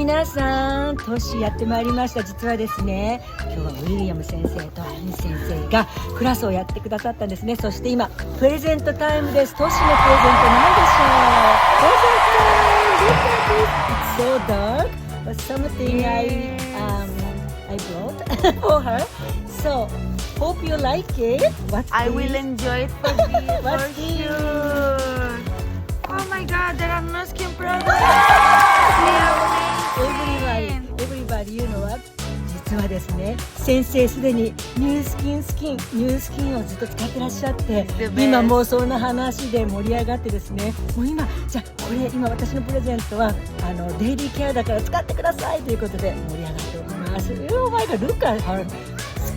皆さん、トシやってまいりました。実はですね、今日はウィリアム先生とアイリーン先生がクラスをやってくださったんですね。そして今プレゼントタイムです。トシのプレゼント何でしょう？ It's so dark, but something I brought for her. So hope you like it. What's I this? will enjoy it for sure. Oh my god, there are no skin products. Everybody, you know what? 実はですね、先生すでにニュースキンをずっと使ってらっしゃって、今もうそんな話で盛り上がってですね、もう今じゃあこれ今私のプレゼントはデイリーケアだから使ってくださいということで盛り上がっております。Oh my god, look at her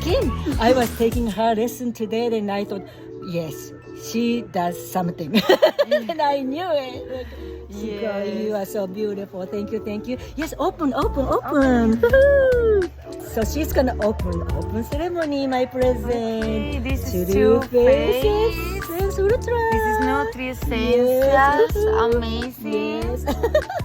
skin. I was taking her lesson today and I thought, yes, she does something. And I knew it. Yes. You are so beautiful. Thank you. Yes, open. So she's gonna open ceremony my present. Okay, this is two two faces. This is not 3 cents. Yes. Amazing. Yes.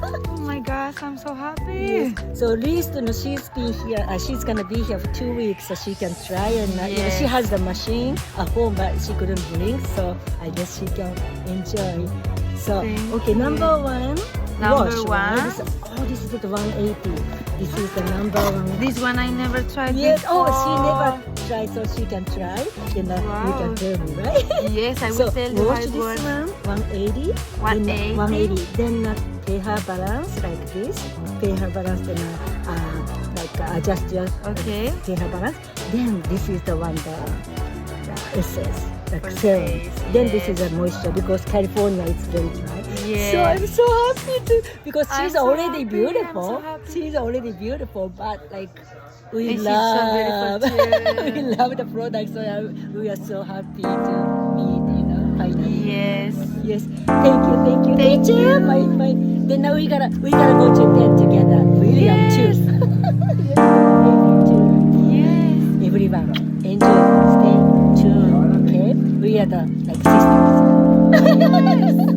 Oh my gosh, I'm so happy. Yes. So Liz, she's been here. She's gonna be here for 2 weeks, so she can try. And she has the machine at home, but she couldn't bring. So I guess she can enjoy. So okay, number one. Wash. This is the 180. This is the number one. This one I never tried Yes. before. Oh, she never tried, so she can try. Then you can tell me, right? Yes, I will tell you. Wash this one, 180. 180. Then pay her balance like this. Pay her balance, then adjust your Okay. pay her balance. Then this is the one the essence. Like serum. Face, Then yes. this is a moisture because California is very dry. Yes. So I'm so happy to because I'm she's so already happy, beautiful. I'm so happy. She's already beautiful, but like we And she's love, so beautiful too. we love the product. So we are so happy to meet. Finally. Yes. Yes. Thank you. Thank you. Bye. Then now we gotta go to bed together. William too. Yes. William too. Yes. Everyone, enjoy. Stay tuned. Okay. We are the sisters. Yes.